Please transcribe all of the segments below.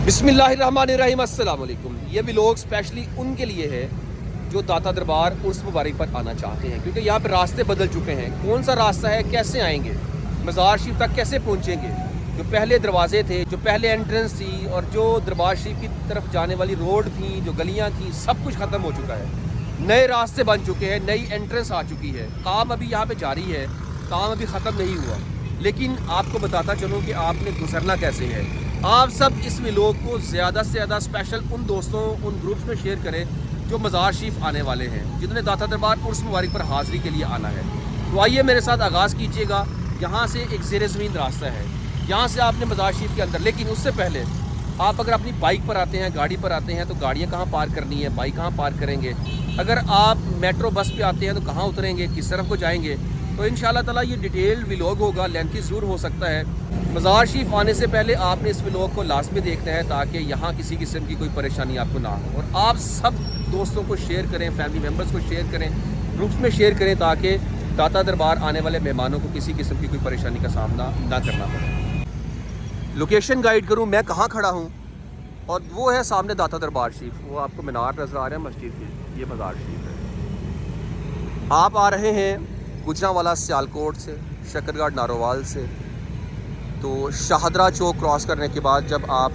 बिस्मिल्लाहिर्रहमानिर्रहीम, अस्सलाम वालेकुम। ये व्लॉग स्पेशली उनके लिए है जो दाता दरबार उर्स मुबारक पर आना चाहते हैं, क्योंकि यहाँ पे रास्ते बदल चुके हैं। कौन सा रास्ता है, कैसे आएंगे, मज़ार शरीफ तक कैसे पहुँचेंगे, जो पहले दरवाजे थे, जो पहले एंट्रेंस थी और जो दरबार शरीफ की तरफ जाने वाली रोड थी, जो गलियाँ थी, सब कुछ ख़त्म हो चुका है। नए रास्ते बन चुके हैं, नई एंट्रेंस आ चुकी है। काम अभी यहाँ पर जारी है, काम अभी ख़त्म नहीं हुआ, लेकिन आपको बताता चलूँ कि आपने गुजरना कैसे है। आप सब इस व्लॉग को ज़्यादा से ज़्यादा स्पेशल उन दोस्तों, उन ग्रुप्स में शेयर करें जो मज़ार शरीफ आने वाले हैं, जिन्होंने दाता दरबार उर्स मुबारक पर हाज़िरी के लिए आना है। तो आइए मेरे साथ आगाज़ कीजिएगा। यहाँ से एक ज़ेर ज़मीन रास्ता है, यहाँ से आपने मज़ार शरीफ के अंदर, लेकिन उससे पहले आप अगर अपनी बाइक पर आते हैं, गाड़ी पर आते हैं, तो गाड़ियाँ कहाँ पार्क करनी है, बाइक कहाँ पार्क करेंगे। अगर आप मेट्रो बस पे आते हैं तो कहाँ उतरेंगे, किस तरफ को जाएंगे। तो इंशाल्लाह ताला ये डिटेल व्लॉग होगा, लेंथी ज़रूर हो सकता है। मज़ार शरीफ आने से पहले आपने इस व्लॉग को लाजमी देखना है, ताकि यहाँ किसी किस्म की कोई परेशानी आपको ना हो। और आप सब दोस्तों को शेयर करें, फैमिली मेम्बर्स को शेयर करें, ग्रुप्स में शेयर करें, ताकि दाता दरबार आने वाले मेहमानों को किसी किस्म की कोई परेशानी का सामना ना करना पड़े। लोकेशन गाइड करूँ मैं कहाँ खड़ा हूँ, और वो है सामने दाता दरबार शरीफ। वो आपको मीनार नज़र आ रहे हैं मस्जिद के, ये मज़ार शरीफ है। आप आ रहे हैं गुजरांवाला सियालकोट से, शकरगढ़ नारोवाल से, तो शाहदरा चौक क्रॉस करने के बाद जब आप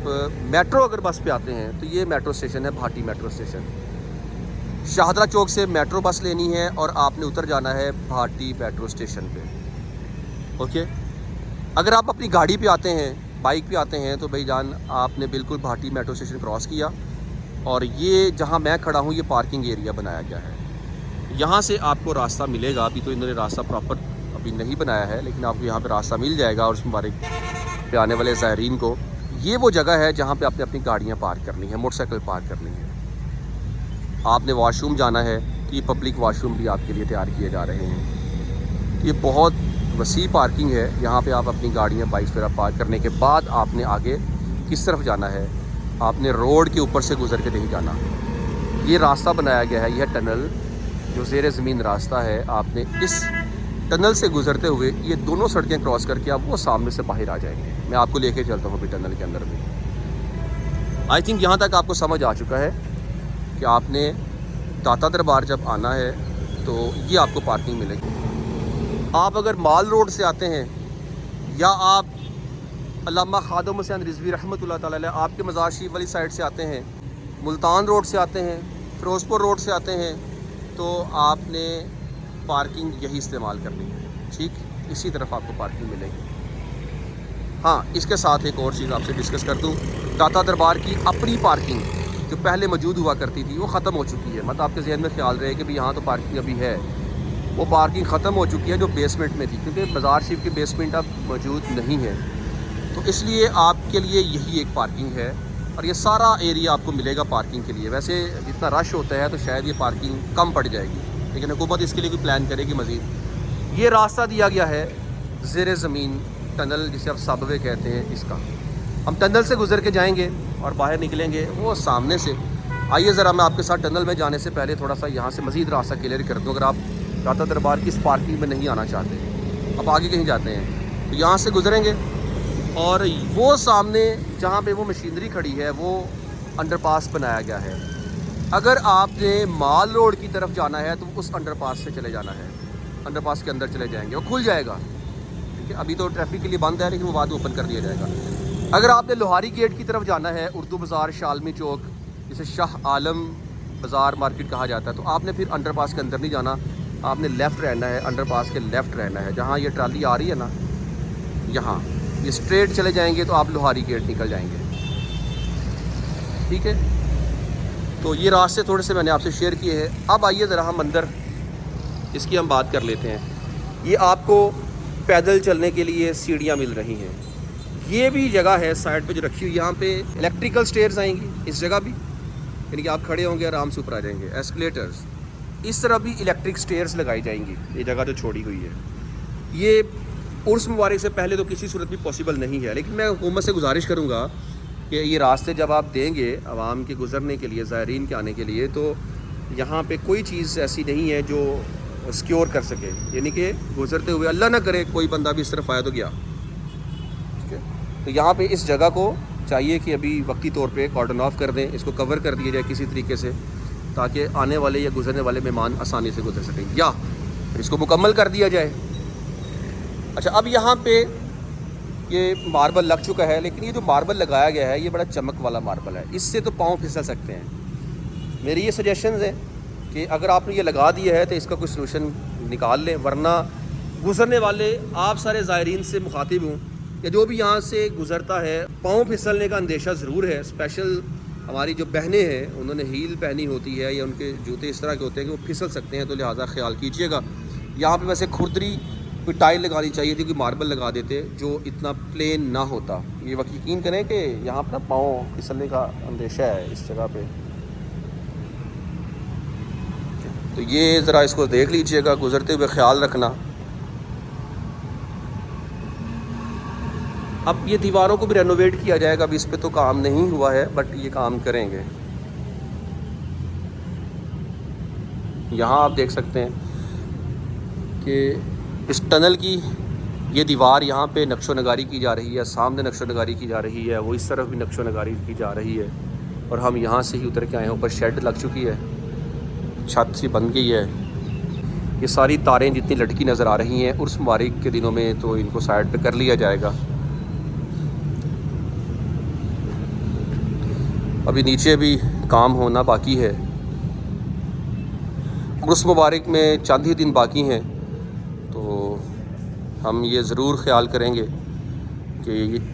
मेट्रो अगर बस पे आते हैं तो ये मेट्रो स्टेशन है, भाटी मेट्रो स्टेशन। शाहदरा चौक से मेट्रो बस लेनी है और आपने उतर जाना है भाटी मेट्रो स्टेशन पे। ओके, अगर आप अपनी गाड़ी पे आते हैं, बाइक पे आते हैं, तो भाई जान आपने बिल्कुल भाटी मेट्रो स्टेशन क्रॉस किया, और ये जहाँ मैं खड़ा हूँ ये पार्किंग एरिया बनाया गया है। यहाँ से आपको रास्ता मिलेगा। अभी तो इन्होंने रास्ता प्रॉपर अभी नहीं बनाया है, लेकिन आपको यहाँ पे रास्ता मिल जाएगा। और उस मुबारक पे आने वाले ज़ायरीन को ये वो जगह है जहाँ पे आपने अपनी गाड़ियाँ पार्क करनी है, मोटरसाइकिल पार्क करनी है। आपने वॉशरूम जाना है तो ये पब्लिक वॉशरूम भी आपके लिए तैयार किए जा रहे हैं। ये बहुत वसी पार्किंग है, यहाँ पर आप अपनी गाड़ियाँ बाइक वगैरह पार्क करने के बाद आपने आगे किस तरफ जाना है, आपने रोड के ऊपर से गुजर के नहीं जाना। ये रास्ता बनाया गया है, यह टनल जो ज़ेर ज़मीन रास्ता है, आपने इस टनल से गुजरते हुए ये दोनों सड़कें क्रॉस करके आप वो सामने से बाहर आ जाएंगे। मैं आपको लेके चलता हूँ अभी टनल के अंदर भी। आई थिंक यहाँ तक आपको समझ आ चुका है कि आपने दाता दरबार जब आना है तो ये आपको पार्किंग मिलेगी। आप अगर माल रोड से आते हैं, या आप अल्लामा खादम हुसैन रिजवी रहमतुल्लाह ताला अलैह आपके मज़ार शरीफ वाली साइड से आते हैं, मुल्तान रोड से आते हैं, फ़िरोज़पुर रोड से आते हैं, तो आपने पार्किंग यही इस्तेमाल करनी है। ठीक इसी तरफ आपको पार्किंग मिलेगी। हाँ, इसके साथ एक और चीज़ आपसे डिस्कस कर दूँ, दाता दरबार की अपनी पार्किंग जो पहले मौजूद हुआ करती थी वो ख़त्म हो चुकी है। मतलब आपके जहन में ख्याल रहे कि भाई यहाँ तो पार्किंग अभी है, वो पार्किंग ख़त्म हो चुकी है जो बेसमेंट में थी, क्योंकि मज़ार शरीफ की बेसमेंट अब मौजूद नहीं है। तो इसलिए आपके लिए यही एक पार्किंग है, और ये सारा एरिया आपको मिलेगा पार्किंग के लिए। वैसे जितना रश होता है तो शायद ये पार्किंग कम पड़ जाएगी, लेकिन हुकूमत इसके लिए कोई प्लान करेगी मज़ीद। ये रास्ता दिया गया है ज़ेर ज़मीन टनल, जिसे आप सबवे कहते हैं, इसका हम टनल से गुजर के जाएंगे और बाहर निकलेंगे वो सामने से। आइए ज़रा मैं आपके साथ टनल में जाने से पहले थोड़ा सा यहाँ से मज़ीद रास्ता क्लियर कर दूँ। अगर आप दाता दरबार की इस पार्किंग में नहीं आना चाहते, आप आगे कहीं जाते हैं, तो यहाँ से गुजरेंगे और वो सामने जहाँ पे वो मशीनरी खड़ी है वो अंडरपास बनाया गया है। अगर आपने माल रोड की तरफ जाना है तो उस अंडरपास से चले जाना है, अंडरपास के अंदर चले जाएंगे, वो खुल जाएगा। ठीक है, अभी तो ट्रैफिक के लिए बंद है, लेकिन वो बाद में ओपन कर दिया जाएगा। अगर आपने लोहारी गेट की तरफ जाना है, उर्दू बाज़ार, शालमी चौक, जिसे शाह आलम बाज़ार मार्केट कहा जाता है, तो आपने फिर अंडरपास के अंदर नहीं जाना, आपने लेफ़्ट रहना है, अंडरपास के लेफ़्ट रहना है। जहाँ ये ट्राली आ रही है ना, यहाँ ये स्ट्रेट चले जाएंगे तो आप लोहारी गेट निकल जाएंगे। ठीक है, तो ये रास्ते थोड़े से मैंने आपसे शेयर किए हैं। अब आइए ज़रा हम अंदर इसकी हम बात कर लेते हैं। ये आपको पैदल चलने के लिए सीढ़ियाँ मिल रही हैं। ये भी जगह है साइड पे जो रखी हुई, यहाँ पे इलेक्ट्रिकल स्टेयर्स आएंगी इस जगह भी, यानी कि आप खड़े होंगे आराम से ऊपर आ जाएंगे। एस्केलेटर्स, इस तरह भी इलेक्ट्रिक स्टेयर्स लगाई जाएंगी। ये जगह जो छोड़ी हुई है, ये उर्स मुबारक से पहले तो किसी सूरत भी पॉसिबल नहीं है, लेकिन मैं हुकूमत से गुजारिश करूँगा कि ये रास्ते जब आप देंगे आवाम के गुज़रने के लिए, ज़ायरीन के आने के लिए, तो यहाँ पे कोई चीज़ ऐसी नहीं है जो सिक्योर कर सके, यानी कि गुज़रते हुए अल्लाह ना करे कोई बंदा भी इस तरफ आया तो गया। ठीक है, तो यहाँ पे इस जगह को चाहिए कि अभी वक्ती तौर पे कॉर्डन ऑफ कर दें, इसको कवर कर दिया जाए किसी तरीके से, ताकि आने वाले या गुजरने वाले मेहमान आसानी से गुजर सकें, या इसको मुकम्मल कर दिया जाए। अच्छा, अब यहाँ पे ये मार्बल लग चुका है, लेकिन ये जो मार्बल लगाया गया है ये बड़ा चमक वाला मार्बल है, इससे तो पाँव फिसल सकते हैं। मेरी ये सजेशंस हैं कि अगर आपने ये लगा दिया है तो इसका कोई सलूशन निकाल लें, वरना गुजरने वाले आप सारे ज़ायरीन से मुखातिब हूँ या जो भी यहाँ से गुज़रता है, पाँव फिसलने का अंदेशा ज़रूर है। स्पेशल हमारी जो बहनें हैं उन्होंने हील पहनी होती है या उनके जूते इस तरह के होते हैं कि वो फिसल सकते हैं, तो लिहाजा ख्याल कीजिएगा। यहाँ पे वैसे खुरदरी कोई टाइल लगानी चाहिए थी, कोई मार्बल लगा देते जो इतना प्लेन ना होता। ये वक्त यकीन करें कि यहाँ पर ना पाँव फिसलने का अंदेशा है इस जगह पे। तो ये ज़रा इसको देख लीजिएगा, गुज़रते हुए ख्याल रखना। अब ये दीवारों को भी रेनोवेट किया जाएगा, अभी इस पे तो काम नहीं हुआ है, बट ये काम करेंगे। यहाँ आप देख सकते हैं कि इस टनल की ये दीवार यहाँ पे नक्शो नगारी की जा रही है, सामने नक्शो नगारी की जा रही है, वो इस तरफ भी नक्शो नगारी की जा रही है, और हम यहाँ से ही उतर के आए हैं। ऊपर शेड लग चुकी है, छत सी बन गई है। ये सारी तारें जितनी लटकी नज़र आ रही हैं, उर्स मुबारक के दिनों में तो इनको साइड पे कर लिया जाएगा। अभी नीचे भी काम होना बाकी है। उर्स मुबारक में चंद ही दिन बाकी हैं, तो हम ये ज़रूर ख्याल करेंगे कि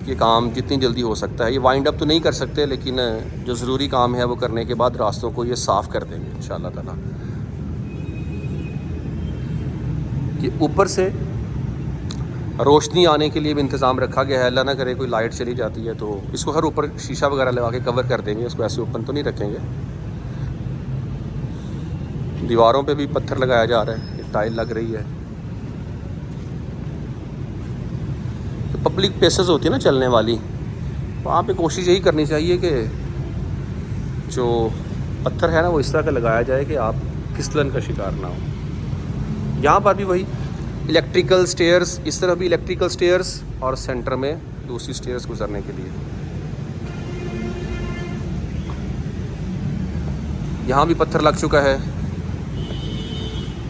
ये काम जितनी जल्दी हो सकता है, ये वाइंड अप तो नहीं कर सकते, लेकिन जो ज़रूरी काम है वो करने के बाद रास्तों को ये साफ़ कर देंगे इंशाअल्लाह ताला। कि ऊपर से रोशनी आने के लिए भी इंतज़ाम रखा गया है, अल्लाह ना करे कोई लाइट चली जाती है तो इसको हर ऊपर शीशा वगैरह लगा के कवर कर देंगे, इसको ऐसे ओपन तो नहीं रखेंगे। दीवारों पे भी पत्थर लगाया जा रहा है, टाइल लग रही है। तो पब्लिक प्लेसेस होती है ना चलने वाली, वहाँ पे कोशिश यही करनी चाहिए कि जो पत्थर है ना वो इस तरह का लगाया जाए कि आप फिसलन का शिकार ना हो। यहाँ पर भी वही इलेक्ट्रिकल स्टेयर्स, इस तरह भी इलेक्ट्रिकल स्टेयर्स, और सेंटर में दूसरी स्टेयर्स गुजरने के लिए। यहाँ भी पत्थर लग चुका है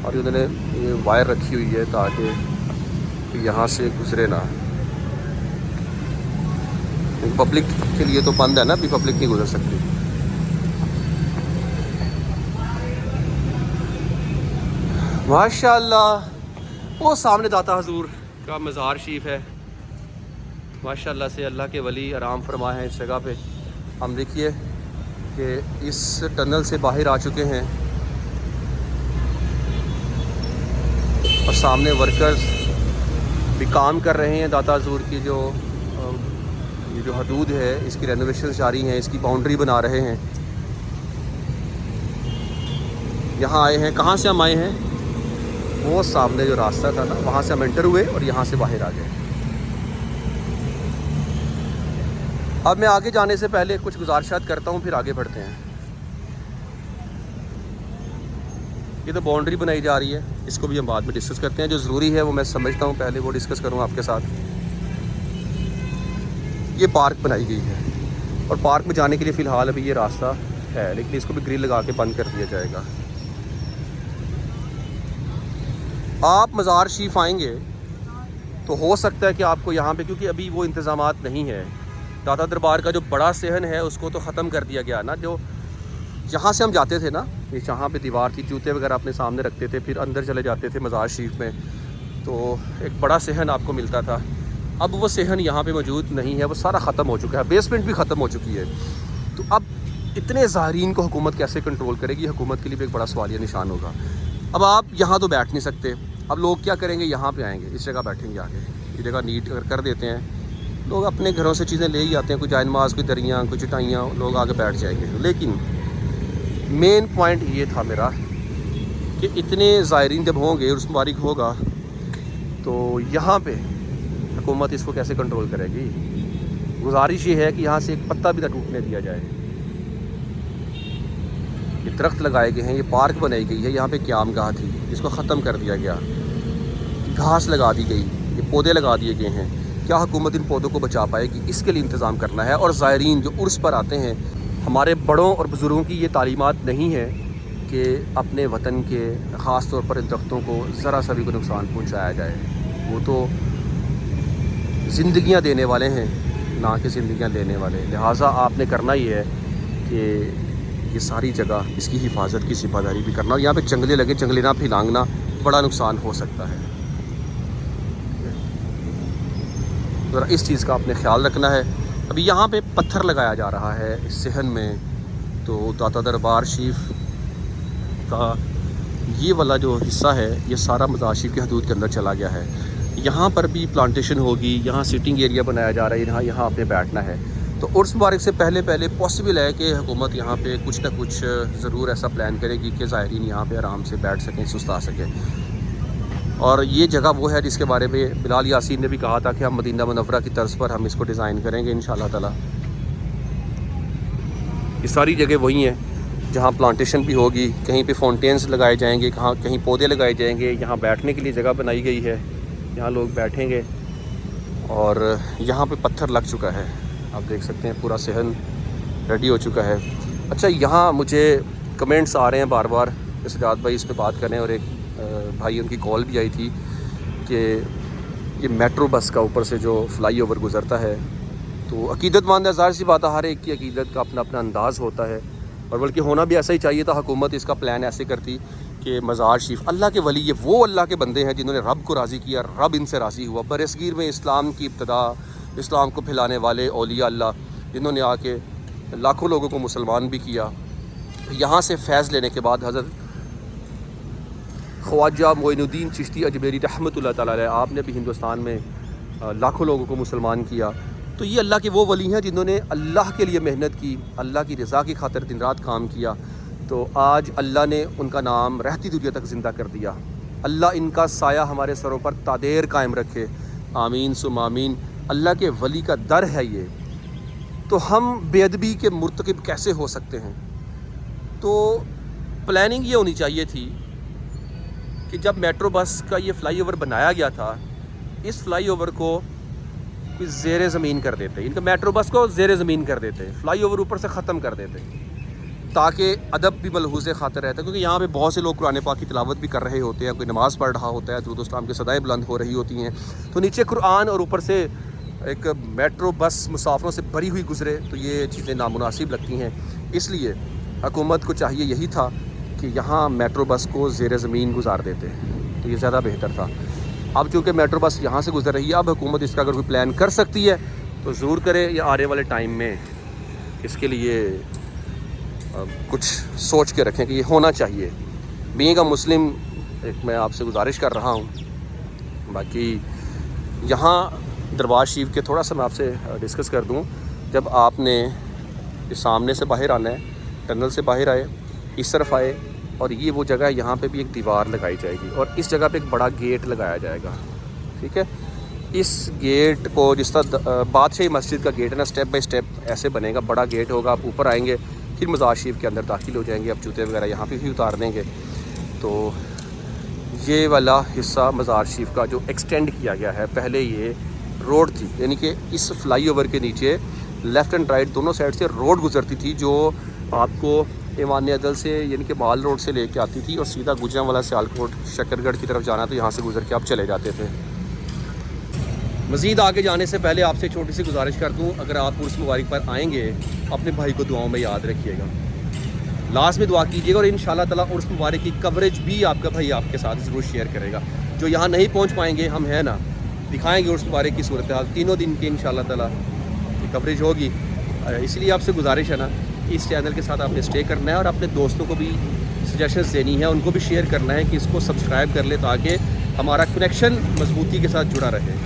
और उन्होंने ये वायर रखी हुई है ताकि यहाँ से गुजरे ना। पब्लिक के लिए तो बंद है ना, अभी पब्लिक नहीं गुजर सकती। माशाअल्लाह, वो सामने दाता हजूर का मज़ार शरीफ है। माशाअल्लाह से अल्लाह के वली आराम फरमा है इस जगह पे। हम देखिए कि इस टनल से बाहर आ चुके हैं और सामने वर्कर्स भी काम कर रहे हैं। दाता हजूर की ये जो हदूद है इसकी रेनोवेशन जारी है, इसकी बाउंड्री बना रहे हैं। यहाँ आए हैं, कहाँ से हम आए हैं, वो सामने जो रास्ता था ना वहाँ से हम एंटर हुए और यहाँ से बाहर आ गए। अब मैं आगे जाने से पहले कुछ गुजारिशात करता हूँ, फिर आगे बढ़ते हैं। ये तो बाउंड्री बनाई जा रही है, इसको भी हम बाद में डिस्कस करते हैं। जो ज़रूरी है वो मैं समझता हूँ, पहले वो डिस्कस करूँ आपके साथ। ये पार्क बनाई गई है और पार्क में जाने के लिए फ़िलहाल अभी ये रास्ता है, लेकिन इसको भी ग्रिल लगा के बंद कर दिया जाएगा। आप मज़ार शरीफ आएंगे तो हो सकता है कि आपको यहाँ पे, क्योंकि अभी वो इंतज़ामात नहीं है, दाता दरबार का जो बड़ा सहन है उसको तो ख़त्म कर दिया गया ना। जो जहाँ से हम जाते थे ना, ये जहाँ पे दीवार थी, जूते वगैरह अपने सामने रखते थे, फिर अंदर चले जाते थे मज़ार शरीफ में, तो एक बड़ा सहन आपको मिलता था। अब वो सहन यहाँ पे मौजूद नहीं है, वो सारा ख़त्म हो चुका है, बेसमेंट भी ख़त्म हो चुकी है। तो अब इतने ज़ायरीन को हुकूमत कैसे कंट्रोल करेगी, हुकूमत के लिए भी एक बड़ा सवालिया निशान होगा। अब आप यहाँ तो बैठ नहीं सकते, अब लोग क्या करेंगे, यहाँ पे आएंगे, इस जगह बैठेंगे आगे। ये जगह नीट कर देते हैं, लोग अपने घरों से चीज़ें ले ही आते हैं, कोई जायनमाज, कोई दरियाँ, कोई चटाइयाँ, लोग आगे बैठ जाएंगे। लेकिन मेन पॉइंट ये था मेरा कि इतने ज़ायरीन जब होंगे, उर्स मुबारक होगा, तो यहाँ पे हुकूमत इसको कैसे कंट्रोल करेगी। गुजारिश ये है कि यहाँ से एक पत्ता भी ना टूटने दिया जाए। ये दरख्त लगाए गए हैं, ये पार्क बनाई गई है, यहाँ पे क़यामगाह थी, इसको ख़त्म कर दिया गया, घास लगा दी गई, ये पौधे लगा दिए गए हैं। क्या हुकूमत इन पौधों को बचा पाएगी, इसके लिए इंतज़ाम करना है। और ज़ायरीन जो उर्स पर आते हैं, हमारे बड़ों और बुज़ुर्गों की ये तालीमात नहीं है कि अपने वतन के ख़ास तौर पर इन दरख्तों को ज़रा सा भी कोई नुकसान पहुँचाया जाए। वो तो ज़िंदगियाँ देने वाले हैं, ना कि ज़िंदगियाँ लेने वाले। लिहाजा आपने करना ही है कि ये सारी जगह इसकी हिफाजत की ज़िम्मेदारी भी करना। और यहाँ पे जंगले लगे, जंगले ना फिलांगना, बड़ा नुकसान हो सकता है। ज़रा इस चीज़ का आपने ख्याल रखना है। अभी यहाँ पे पत्थर लगाया जा रहा है इस सहन में, तो दाता दरबार शरीफ का ये वाला जो हिस्सा है ये सारा मज़ार शरीफ की हदूद के अंदर चला गया है। यहाँ पर भी प्लांटेशन होगी, यहाँ सिटिंग एरिया बनाया जा रहा है, यहाँ आपने बैठना है। तो उर्स मुबारक से पहले पॉसिबल है कि हुकूमत यहाँ पे कुछ ना कुछ ज़रूर ऐसा प्लान करेगी कि ज़ायरीन यहाँ पे आराम से बैठ सकें, सुस्ता सकें। और ये जगह वो है जिसके बारे में बिलाल यासीन ने भी कहा था कि हम मदीना मुनव्वरा की तर्ज पर हम इसको डिज़ाइन करेंगे इंशाअल्लाह ताला। ये सारी जगह वही हैं जहाँ प्लांटेशन भी होगी, कहीं पे फाउंटेन्स लगाए जाएंगे, कहीं पौधे लगाए जाएंगे, यहाँ बैठने के लिए जगह बनाई गई है, यहाँ लोग बैठेंगे। और यहाँ पे पत्थर लग चुका है, आप देख सकते हैं पूरा सहन रेडी हो चुका है। अच्छा, यहाँ मुझे कमेंट्स आ रहे हैं बार बार, सजाद भाई इस पे बात करें, और एक भाई उनकी कॉल भी आई थी कि ये मेट्रो बस का ऊपर से जो फ्लाईओवर गुज़रता है, तो अकीदतमंद है, ज़ाहिर सी बात है, हर एक की अकीदत का अपना अपना अंदाज़ होता है, और बल्कि होना भी ऐसा ही चाहिए था। हुकूमत इसका प्लान ऐसे करती कि मज़ार शरीफ, अल्लाह के वली, ये वो अल्लाह के बंदे हैं जिन्होंने रब को राज़ी किया, रब इनसे राज़ी हुआ। बरसगीर में इस्लाम की इब्तदा, इस्लाम को फैलाने वाले औलिया अल्लाह, जिन्होंने आके लाखों लोगों को मुसलमान भी किया। यहाँ से फैज़ लेने के बाद हज़रत ख्वाजा मोइनुद्दीन चिश्ती अजमेरी रहमतुल्लाह तआला अलैह, आपने भी हिंदुस्तान में लाखों लोगों को मुसलमान किया। तो ये अल्लाह के वो वली हैं जिन्होंने अल्लाह के लिए मेहनत की, अल्लाह की रज़ा की खातिर दिन रात काम किया। तो आज अल्लाह ने उनका नाम रहती दुनिया तक ज़िंदा कर दिया। अल्लाह इनका साया हमारे सरों पर तादेर कायम रखे, आमीन सुम आमीन। अल्लाह के वली का दर है ये, तो हम बेअदबी के मुर्तकिब कैसे हो सकते हैं? तो प्लानिंग ये होनी चाहिए थी कि जब मेट्रो बस का ये फ्लाईओवर बनाया गया था, इस फ्लाईओवर को ज़ेरे ज़मीन कर देते, इनका मेट्रो बस को ज़ेरे ज़मीन कर देते, फ्लाईओवर ऊपर से ख़त्म कर देते, ताकि अदब भी मलहूज़ खातिर रहता है। क्योंकि यहाँ पे बहुत से लोग कुरान पाक की तिलावत भी कर रहे होते हैं, कोई नमाज़ पढ़ रहा होता है, दुरूद इस्लाम की सदाएँ बुलंद हो रही होती हैं, तो नीचे कुरान और ऊपर से एक मेट्रो बस मुसाफिरों से भरी हुई गुजरे, तो ये चीज़ें नामुनासिब लगती हैं। इसलिए हुकूमत को चाहिए यही था कि यहाँ मेट्रो बस को ज़ेरे ज़मीन गुजार देते, तो ये ज़्यादा बेहतर था। अब चूँकि मेट्रो बस यहाँ से गुजर रही है, अब हुकूमत इसका अगर कोई प्लान कर सकती है तो ज़रूर करे, या आने वाले टाइम में इसके लिए कुछ सोच के रखें कि ये होना चाहिए। बीइंग अ मुस्लिम एक मैं आपसे गुजारिश कर रहा हूँ। बाकी यहाँ दरबार शरीफ के थोड़ा सा मैं आपसे डिस्कस कर दूँ। जब आपने इस सामने से बाहर आना है, टनल से बाहर आए, इस तरफ आए, और ये वो जगह है, यहाँ पे भी एक दीवार लगाई जाएगी और इस जगह पे एक बड़ा गेट लगाया जाएगा। ठीक है, इस गेट को जिस तरह बादशाही मस्जिद का गेट है ना, स्टेप बाय स्टेप ऐसे बनेगा, बड़ा गेट होगा। आप ऊपर आएंगे, फिर मज़ार शरीफ के अंदर दाखिल हो जाएंगे। अब जूते वगैरह यहाँ पे भी उतार देंगे। तो ये वाला हिस्सा मज़ार शरीफ का जो एक्सटेंड किया गया है, पहले ये रोड थी, यानी कि इस फ्लाईओवर के नीचे लेफ़्ट एंड राइट दोनों साइड से रोड गुजरती थी, जो आपको ईमान अदल से यानी कि माल रोड से लेके आती थी और सीधा गुजरांवाला सियालकोट शकरगढ़ की तरफ जाना, तो यहाँ से गुजर के आप चले जाते थे। मज़ीद आगे जाने से पहले आपसे छोटी सी गुजारिश कर दूँ, अगर आप उर्स मुबारक पर आएंगे, अपने भाई को दुआओं में याद रखिएगा, लास्ट में दुआ कीजिएगा, और इंशाअल्लाह ताला उर्स मुबारक की कवरेज भी आपका भाई आपके साथ ज़रूर शेयर करेगा। जो यहाँ नहीं पहुँच पाएंगे, हम हैं ना, दिखाएँगे उर्स मुबारक की सूरत हाल, तीनों दिन की इंशाअल्लाह ताला कवरेज होगी। इसलिए आपसे गुजारिश है ना, इस चैनल के साथ आपने स्टे करना है और अपने दोस्तों को भी सजेशंस देनी है, उनको भी शेयर करना है कि इसको सब्सक्राइब कर ले, ताकि हमारा कनेक्शन मजबूती के साथ जुड़ा रहे।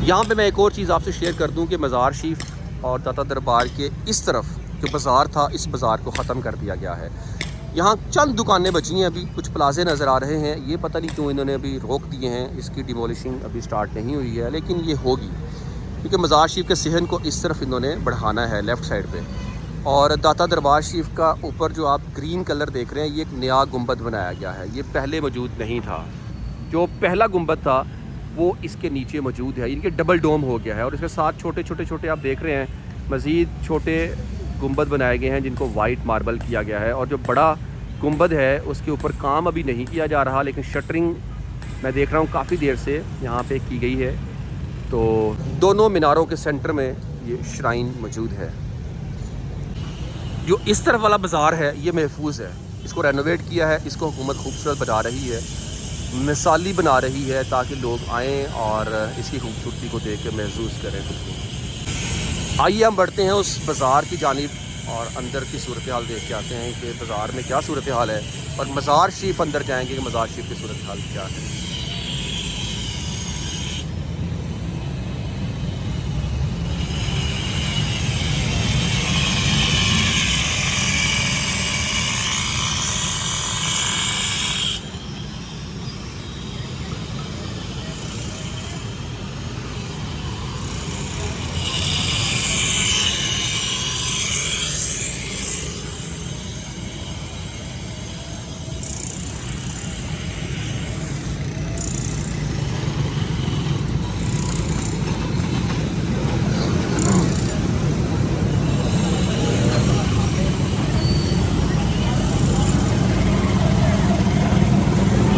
यहाँ पे मैं एक और चीज़ आपसे शेयर कर दूँ कि मज़ार शरीफ और दाता दरबार के इस तरफ जो बाज़ार था, इस बाज़ार को ख़त्म कर दिया गया है। यहाँ चंद दुकानें बची हैं, अभी कुछ प्लाजे नज़र आ रहे हैं, ये पता नहीं क्यों इन्होंने अभी रोक दिए हैं, इसकी डिमोलिशिंग अभी स्टार्ट नहीं हुई है, लेकिन ये होगी क्योंकि मज़ार शरीफ के सहन को इस तरफ इन्होंने बढ़ाना है, लेफ़्ट साइड पे। और दाता दरबार शरीफ का ऊपर जो आप ग्रीन कलर देख रहे हैं, ये एक नया गुंबद बनाया गया है, ये पहले मौजूद नहीं था। जो पहला गुंबद था वो इसके नीचे मौजूद है। इनके डबल डोम हो गया है और इसके साथ छोटे छोटे छोटे आप देख रहे हैं मज़ीद छोटे गुंबद बनाए गए हैं जिनको वाइट मार्बल किया गया है। और जो बड़ा गुंबद है उसके ऊपर काम अभी नहीं किया जा रहा, लेकिन शटरिंग मैं देख रहा हूँ काफ़ी देर से यहाँ पे की गई है। तो दोनों मीनारों के सेंटर में ये श्राइन मौजूद है। जो इस तरफ वाला बाज़ार है ये महफूज है, इसको रेनोवेट किया है, इसको हुकूमत खूबसूरत बना रही है, मिसाली बना रही है ताकि लोग आएँ और इसकी खूबसूरती को देख के महसूस करें खुद को। आइए हम बढ़ते हैं उस बाज़ार की जानिब और अंदर की सूरत हाल देख के आते हैं कि बाज़ार में क्या सूरत हाल है, और मज़ार शरीफ अंदर जाएंगे कि मज़ार शरीफ की सूरत हाल क्या है।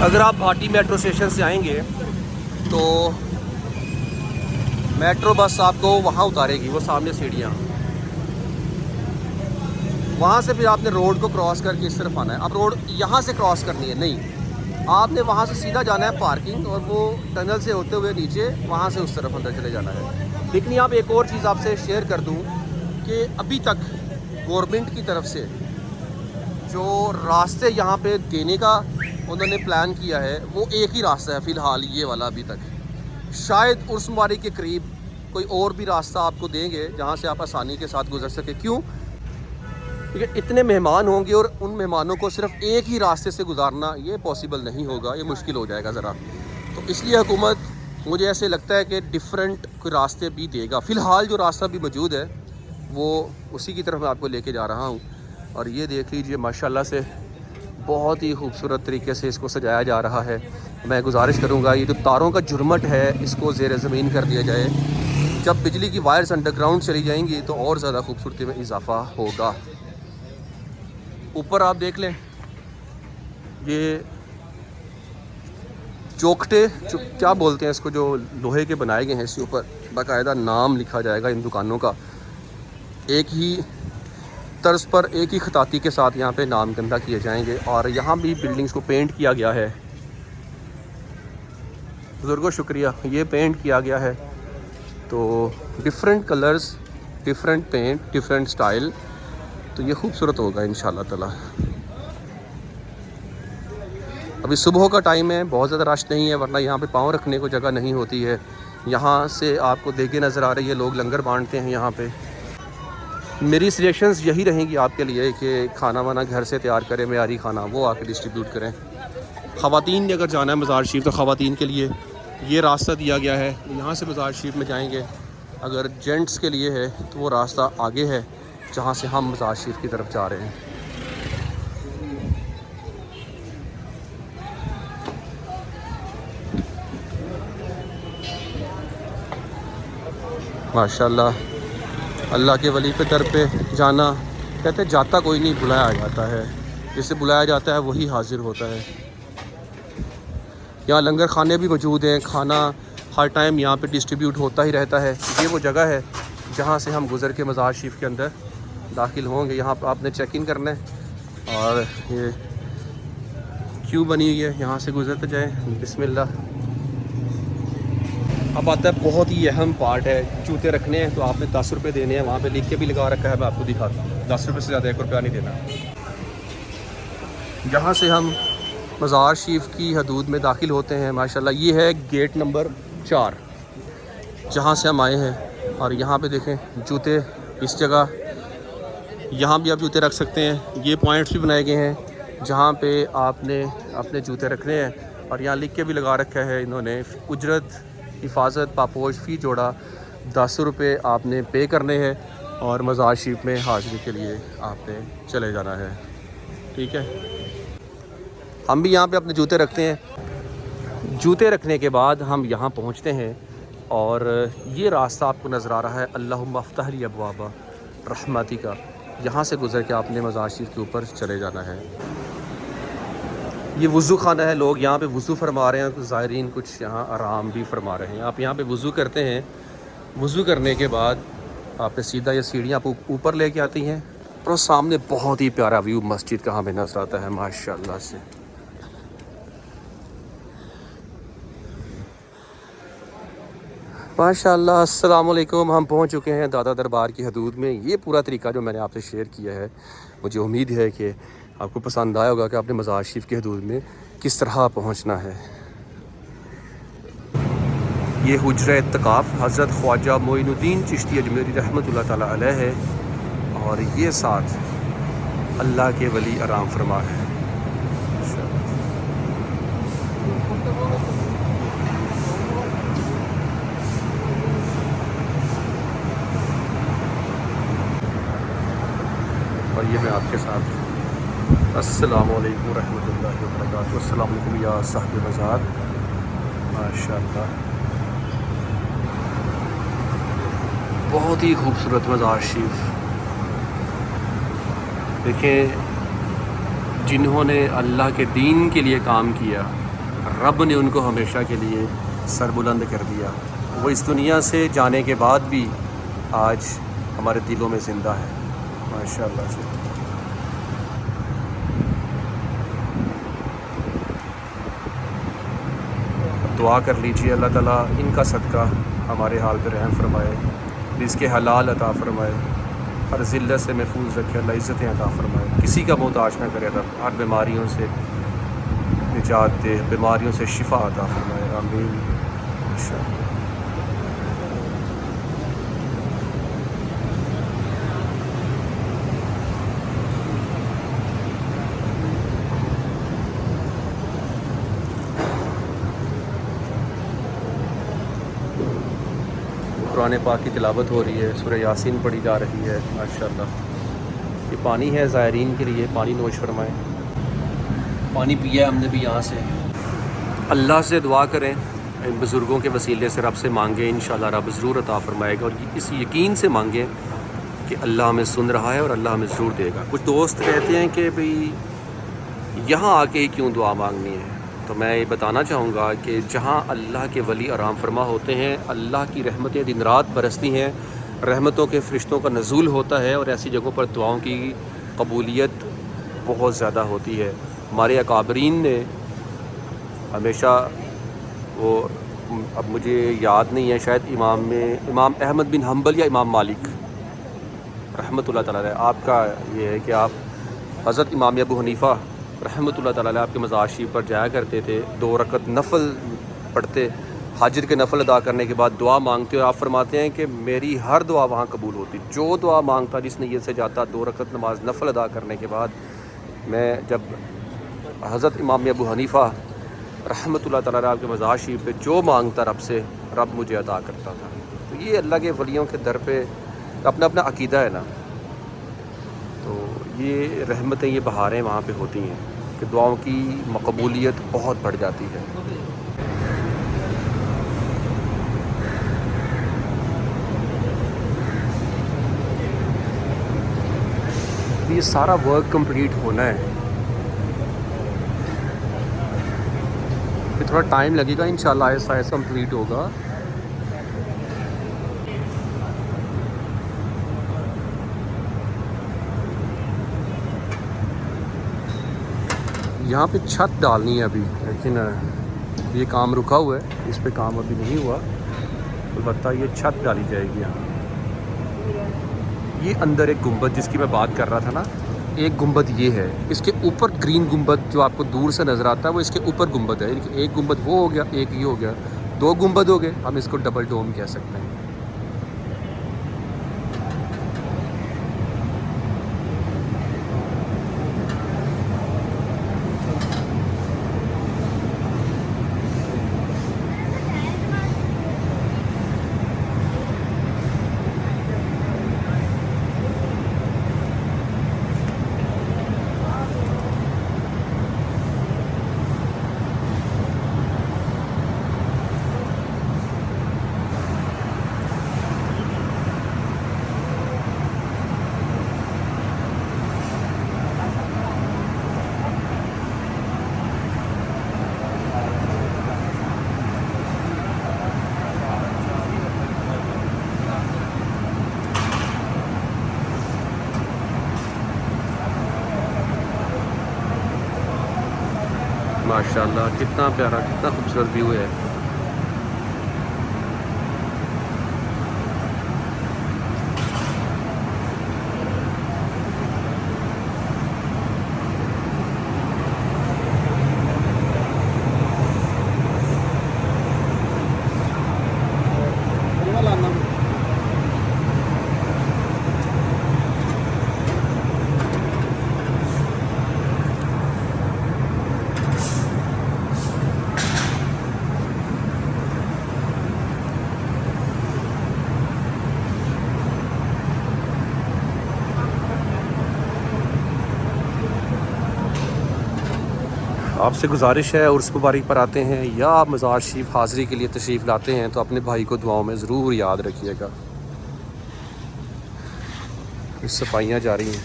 अगर आप भाटी मेट्रो स्टेशन से आएंगे तो मेट्रो बस आपको वहाँ उतारेगी, वो सामने सीढ़ियाँ, वहाँ से फिर आपने रोड को क्रॉस करके इस तरफ आना है। अब रोड यहाँ से क्रॉस करनी है नहीं, आपने वहाँ से सीधा जाना है पार्किंग, और वो टनल से होते हुए नीचे वहाँ से उस तरफ अंदर चले जाना है। लेकिन यहाँ पे एक और चीज़ आपसे शेयर कर दूँ कि अभी तक गवर्नमेंट की तरफ से जो रास्ते यहाँ पे देने का उन्होंने प्लान किया है वो एक ही रास्ता है फ़िलहाल, ये वाला। अभी तक शायद उर्स मुबारक के करीब कोई और भी रास्ता आपको देंगे जहाँ से आप आसानी के साथ गुजर सके। क्यों? क्योंकि इतने मेहमान होंगे और उन मेहमानों को सिर्फ एक ही रास्ते से गुजारना ये पॉसिबल नहीं होगा, ये मुश्किल हो जाएगा ज़रा। तो इसलिए हुकूमत, मुझे ऐसे लगता है कि डिफरेंट कोई रास्ते भी देगा। फ़िलहाल जो रास्ता भी मौजूद है वो उसी की तरफ मैं आपको लेके जा रहा हूँ। और ये देख लीजिए माशाल्लाह से बहुत ही खूबसूरत तरीके से इसको सजाया जा रहा है। मैं गुजारिश करूँगा ये जो तारों का झुरमट है इसको ज़ेर ज़मीन कर दिया जाए। जब बिजली की वायर्स अंडरग्राउंड चली जाएंगी तो और ज़्यादा खूबसूरती में इजाफा होगा। ऊपर आप देख लें ये चौखटे, जो क्या बोलते हैं इसको, जो लोहे के बनाए गए हैं, इसके ऊपर बाकायदा नाम लिखा जाएगा इन दुकानों का। एक ही तर्ज पर एक ही खताती के साथ यहाँ पे नाम गंदा किए जाएंगे। और यहाँ भी बिल्डिंग्स को पेंट किया गया है। बुजुर्गों शुक्रिया, ये पेंट किया गया है। तो different colours, different paint, different style, तो ये खूबसूरत होगा इंशाल्लाह ताला। अभी सुबह का टाइम है, बहुत ज़्यादा रश नहीं है, वरना यहाँ पे पाँव रखने को जगह नहीं होती है। यहाँ से आपको देखे नज़र आ रही है, लोग लंगर बांटते हैं यहाँ पे। मेरी सजेशंस यही रहेंगी आपके लिए कि खाना वाना घर से तैयार करें, मेयारी खाना, वो आके डिस्ट्रीब्यूट करें। ख़वातीन ने अगर जाना है मज़ार शरीफ तो ख़वातीन के लिए ये रास्ता दिया गया है, यहाँ से मज़ार शरीफ में जाएंगे। अगर जेंट्स के लिए है तो वो रास्ता आगे है जहाँ से हम मज़ार शरीफ की तरफ जा रहे हैं। माशाल्लाह, अल्लाह के वली पे दर पे जाना, कहते जाता कोई नहीं बुलाया जाता है, जिसे बुलाया जाता है वही हाजिर होता है। यहाँ लंगर खाने भी मौजूद हैं, खाना हर टाइम यहाँ पे डिस्ट्रीब्यूट होता ही रहता है। ये वो जगह है जहाँ से हम गुज़र के मज़ार शरीफ के अंदर दाखिल होंगे। यहाँ पर आपने चेक इन करना है और ये क्यू बनी हुई है, यहाँ से गुज़रते जाएँ। बिस्मिल्लाह। अब आता है बहुत ही अहम पार्ट है, जूते रखने हैं तो आपने 10 रुपये देने हैं। वहाँ पे लिख के भी लगा रखा है, मैं आपको दिखाता हूँ। 10 रुपये से ज़्यादा 1 रुपया नहीं देना। जहाँ से हम मज़ार शरीफ की हदूद में दाखिल होते हैं, माशाल्लाह ये है गेट नंबर 4 जहाँ से हम आए हैं। और यहाँ पे देखें जूते, इस जगह यहाँ भी आप जूते रख सकते हैं। ये पॉइंट्स भी बनाए गए हैं जहाँ पे आपने अपने जूते रखने हैं। और यहाँ लिख के भी लगा रखा है इन्होंने, उजरत हिफाजत पापोश फ़ी जोड़ा 10 रुपये आपने पे करने हैं और मज़ार शरीफ में हाज़िरी के लिए आपने चले जाना है। ठीक है, हम भी यहाँ पे अपने जूते रखते हैं। जूते रखने के बाद हम यहाँ पहुँचते हैं और ये रास्ता आपको नज़र आ रहा है अल्लाहुम्मा अफ्तह ली अबवाबा रहमती का। यहाँ से गुज़र के आपने मज़ार शरीफ के ऊपर चले जाना है। ये वज़ू खाना है, लोग यहाँ पे वज़ू फरमा रहे हैं, कुछ ज़ायरीन कुछ यहाँ आराम भी फरमा रहे हैं। आप यहाँ पे वज़ू करते हैं, वज़ू करने के बाद आपने सीधा ये सीढ़ियाँ आप ऊपर लेके आती हैं और सामने बहुत ही प्यारा व्यू मस्जिद का हमें नज़र आता है माशाल्लाह से। माशाल्लाह अस्सलाम वालेकुम। हम पहुँच चुके हैं दादा दरबार की हदूद में। ये पूरा तरीका जो मैंने आपसे शेयर किया है, मुझे उम्मीद है कि आपको पसंद आया होगा कि आपने मज़ार शरीफ की हदूद में किस तरह पहुँचना है। ये हुज्र इत्तिकाफ़ हज़रत ख्वाजा मोइनुद्दीन चिश्ती अजमेरी रहमतुल्लाह ताला अलैह है और ये साथ अल्लाह के वली आराम फरमा है। और ये मैं आपके साथ अस्सलाम वालेकुम रहमतुल्लाहि व बरकातहू। अस्सलाम वालेकुम या साहिब मज़ार। माशाअल्लाह बहुत ही खूबसूरत मज़ार शरीफ। देखें, जिन्होंने अल्लाह के दीन के लिए काम किया, रब ने उनको हमेशा के लिए सरबुलंद कर दिया। वो इस दुनिया से जाने के बाद भी आज हमारे दिलों में ज़िंदा है माशाअल्लाह से। दुआ कर लीजिए अल्लाह ताला इनका सदका हमारे हाल पे रहम फरमाए, रिज़्क़ हलाल अता फरमाए, हर ज़िल्लत से महफूज रखे, अल्लाह इज़्ज़तें अता फरमाए, किसी का मोहताज ना करे, अल्लाह हर बीमारियों से निजात दे, बीमारियों से शिफा अता फरमाए, आमीन इंशाअल्लाह। कुरान पाक की तिलावत हो रही है, सूरह यासीन पढ़ी जा रही है माशाअल्लाह। ये पानी है ज़ायरीन के लिए, पानी नोश फरमाएँ। पानी पिया हमने भी यहाँ से। अल्लाह से दुआ करें, इन बुज़ुर्गों के वसीले से रब से मांगें, इंशाअल्लाह रब ज़रूर अता फरमाएगा। और इस यकीन से मांगें कि अल्लाह हमें सुन रहा है और अल्लाह हमें ज़रूर देगा। कुछ दोस्त कहते हैं कि भाई यहाँ आके ही क्यों दुआ मांगनी है, तो मैं ये बताना चाहूँगा कि जहाँ अल्लाह के वली आराम फरमा होते हैं, अल्लाह की रहमतें दिन रात बरसती हैं, रहमतों के फ़रिश्तों का नज़ूल होता है और ऐसी जगहों पर दुआओं की कबूलियत बहुत ज़्यादा होती है। हमारे अकाबरीन ने हमेशा वो, अब मुझे याद नहीं है, शायद इमाम अहमद बिन हम्बल या इमाम मालिक रहमतुल्लाह ताला अलैह, आपका ये है कि आप हज़रत इमाम अबू हनीफ़ा रहमतुल्लाह ताला अलैह आपके मज़ार शरीफ पर जाया करते थे, 2 रकत नफल पढ़ते, हाजिर के नफल अदा करने के बाद दुआ मांगते, और आप फरमाते हैं कि मेरी हर दुआ वहाँ कबूल होती। जो दुआ मांगता, जिस नीयत से जाता, 2 रकत नमाज नफल अदा करने के बाद, मैं जब हज़रत इमाम अबू हनीफ़ा रहमतुल्लाह ताला अलैह आपके मज़ार शरीफ पे जो मांगता रब से, रब मुझे अता करता था। तो ये अल्लाह के वलियों के दर पे अपना अपना अकीदा है ना, तो ये रहमतें, ये बहारें वहाँ पे होती हैं कि दुआओं की मकबूलियत बहुत बढ़ जाती है। ये सारा वर्क कंप्लीट होना है, फिर थोड़ा टाइम लगेगा, इंशाल्लाह आहिस्ता आहिस्ता कंप्लीट होगा। यहाँ पे छत डालनी है अभी, लेकिन ये काम रुका हुआ है, इस पे काम अभी नहीं हुआ। अलबत्ता ये छत डाली जाएगी यहाँ। ये अंदर एक गुंबद जिसकी मैं बात कर रहा था ना, एक गुंबद ये है, इसके ऊपर ग्रीन गुंबद जो आपको दूर से नज़र आता है वो इसके ऊपर गुंबद है। एक गुंबद वो हो गया, एक ये हो गया, 2 गुंबद हो गए, हम इसको डबल डोम कह सकते हैं। माशाल्लाह कितना प्यारा, कितना खूबसूरत व्यू है। आपसे गुजारिश है, उर्स मुबारक पर आते हैं या आप मज़ार शरीफ हाज़री के लिए तशरीफ़ लाते हैं तो अपने भाई को दुआओं में ज़रूर याद रखिएगा। सफाइयाँ जारी हैं।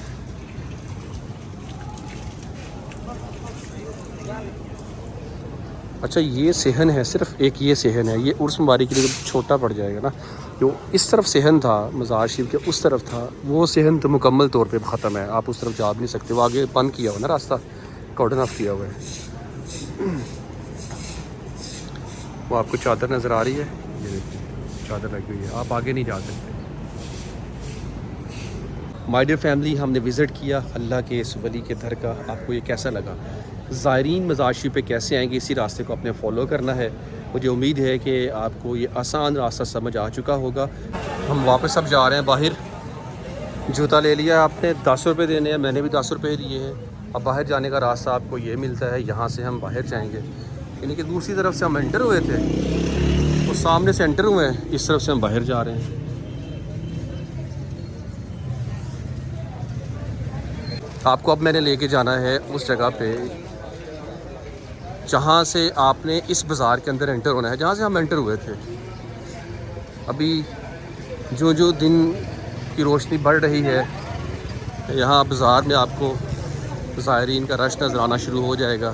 अच्छा ये सेहन है, सिर्फ एक ये सेहन है, ये उर्स मुबारक के लिए छोटा पड़ जाएगा ना। जो इस तरफ सेहन था मज़ार शरीफ के उस तरफ था, वो सेहन तो मुकम्मल तौर पे ख़त्म है, आप उस तरफ जा भी नहीं सकते, वो आगे बंद किया हुआ ना रास्ता, कॉर्डन ऑफ किया हुआ है। वो आपको चादर नज़र आ रही है, ये देखिए चादर लगी हुई है, आप आगे नहीं जा सकते। माय डियर फैमिली, हमने विज़िट किया अल्लाह के इस वली के घर का। आपको ये कैसा लगा? ज़ायरीन मज़ार शरीफ पे कैसे आएंगे, इसी रास्ते को अपने फॉलो करना है। मुझे उम्मीद है कि आपको ये आसान रास्ता समझ आ चुका होगा। हम वापस अब जा रहे हैं बाहर। जूता ले लिया आपने, 10 रुपये देने हैं, मैंने भी 10 रुपये दिए हैं। अब बाहर जाने का रास्ता आपको ये मिलता है, यहाँ से हम बाहर जाएंगे, यानी कि दूसरी तरफ से हम एंटर हुए थे, वो सामने से एंटर हुए हैं, इस तरफ से हम बाहर जा रहे हैं। आपको अब मैंने लेके जाना है उस जगह पे जहाँ से आपने इस बाज़ार के अंदर एंटर होना है, जहाँ से हम एंटर हुए थे। अभी जो जो दिन की रोशनी बढ़ रही है, यहाँ बाज़ार में आपको ज़ायरीन का रश नज़र आना शुरू हो जाएगा।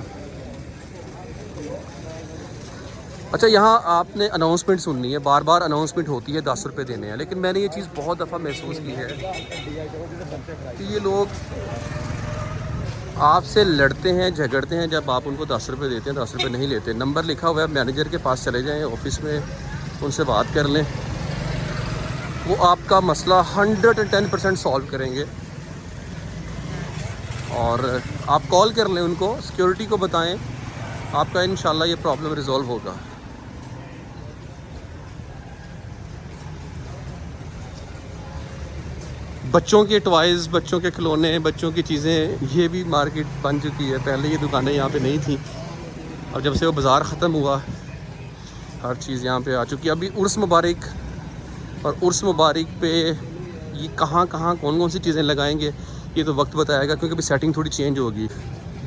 अच्छा यहाँ आपने अनाउंसमेंट सुननी है, बार बार अनाउंसमेंट होती है 10 रुपये देने हैं, लेकिन मैंने ये चीज़ बहुत दफ़ा महसूस की है कि ये लोग आपसे लड़ते हैं, झगड़ते हैं जब आप उनको 10 रुपये देते हैं, 10 रुपये नहीं लेते। नंबर लिखा हुआ है, मैनेजर के पास चले जाएँ, ऑफिस में उनसे बात कर लें, वो आपका मसला 110% सॉल्व करेंगे। और आप कॉल कर लें उनको, सिक्योरिटी को बताएं, आपका इंशाल्लाह ये प्रॉब्लम रिज़ॉल्व होगा। बच्चों के टॉयज़, बच्चों के खिलौने, बच्चों की चीज़ें, ये भी मार्केट बन चुकी है। पहले ये दुकानें यहाँ पे नहीं थी, और जब से वो बाज़ार ख़त्म हुआ हर चीज़ यहाँ पे आ चुकी है। अभी उर्स मुबारक, और उर्स मुबारक पे ये कहाँ कहाँ कौन कौन सी चीज़ें लगाएंगे ये तो वक्त बताएगा, क्योंकि अभी सेटिंग थोड़ी चेंज होगी।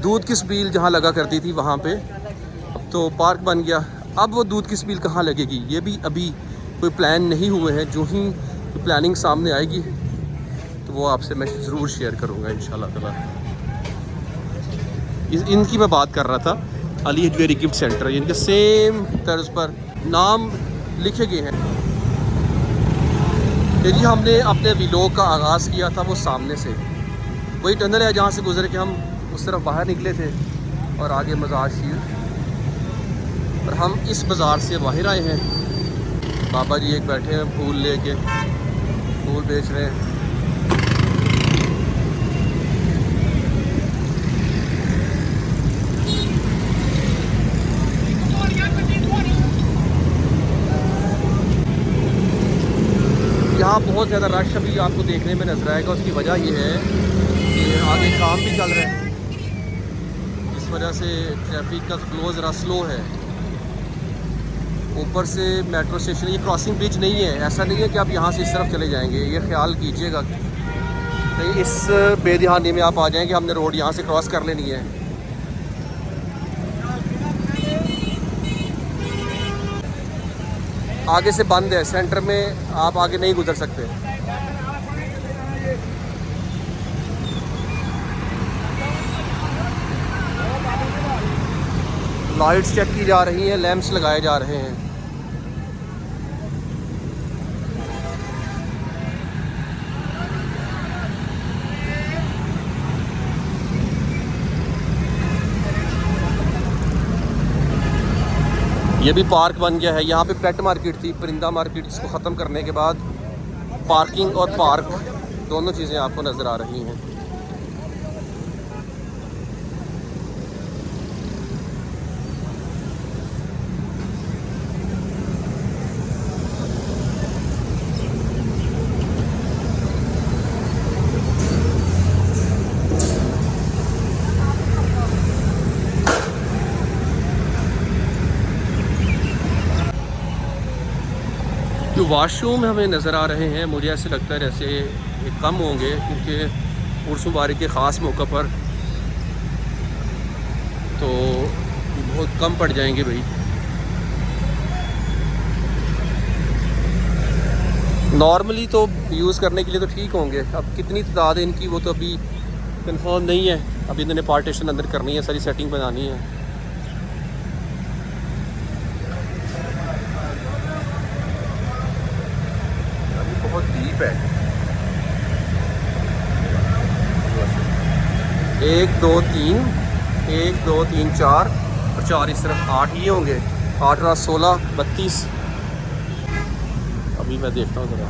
दूध की स्पील जहाँ लगा करती थी वहाँ पे अब तो पार्क बन गया, अब वो दूध की स्पील कहाँ लगेगी ये भी अभी कोई प्लान नहीं हुए हैं। जो ही प्लानिंग सामने आएगी तो वो आपसे मैं ज़रूर शेयर करूँगा इंशाल्लाह ताला। इनकी मैं बात कर रहा था, अली हजवेरी गिफ्ट सेंटर, इनके सेम तर्ज पर नाम लिखे गए हैं। ये जी हमने अपने व्लॉग का आगाज़ किया था वो सामने से, वही टनल है जहाँ से गुजर के हम उस तरफ बाहर निकले थे और आगे मज़ार शरीफ, और हम इस बाज़ार से बाहर आए हैं। बाबा जी एक बैठे हैं फूल लेके, फूल बेच रहे हैं। यहाँ बहुत ज़्यादा रश अभी आपको देखने में नज़र आएगा। उसकी वजह ये है कि आगे काम भी चल रहा है, इस वजह से ट्रैफिक का फ्लो ज़रा स्लो है। ऊपर से मेट्रो स्टेशन, ये क्रॉसिंग ब्रिज नहीं है, ऐसा नहीं है कि आप यहाँ से इस तरफ चले जाएंगे, ये ख्याल कीजिएगा नहीं इस बेदहानी में आप आ जाएंगे हमने रोड यहाँ से क्रॉस कर लेनी है। आगे से बंद है, सेंटर में आप आगे नहीं गुजर सकते। लाइट्स चेक की जा रही हैं, लैंप्स लगाए जा रहे हैं। ये भी पार्क बन गया है। यहाँ पे पेट मार्केट थी, परिंदा मार्केट, इसको ख़त्म करने के बाद पार्किंग और पार्क दोनों चीज़ें आपको नज़र आ रही हैं। जो वाशरूम हमें नज़र आ रहे हैं, मुझे ऐसे लगता है जैसे ये कम होंगे, क्योंकि उर्स मुबारक के ख़ास मौक़ा पर तो बहुत कम पड़ जाएंगे भाई। नॉर्मली तो यूज़ करने के लिए तो ठीक होंगे, अब कितनी तादाद है इनकी वो तो अभी कंफर्म नहीं है। अभी इन्होंने पार्टीशन अंदर करनी है, सारी सेटिंग बनानी है। बहुत डीप है। 1 2 3 1 2 3 4 और 4 इस तरफ 8 ही होंगे। 8 और 16 32। अभी मैं देखता हूँ ज़रा।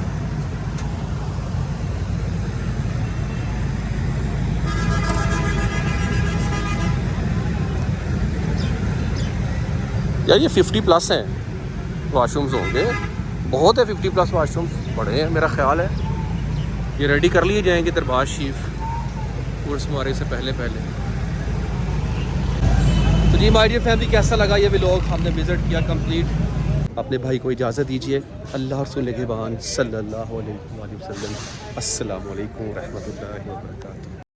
यार ये 50 प्लस हैं वाशरूम्स होंगे, बहुत है 50 प्लस वाशरूम्स, बड़े हैं। मेरा ख्याल है ये रेडी कर लिए जाएंगे दरबार शरीफ उर्स मुबारक से पहले। तो जी माय डियर फैमिली, कैसा लगा ये व्लॉग? हमने विज़िट किया कंप्लीट। अपने भाई को इजाज़त दीजिए। अल्लाह रसूल के बान सल्लल्लाहु अलैहि वसल्लम। अस्सलामु अलैकुम रहमतुल्लाहि व बरकातुहू।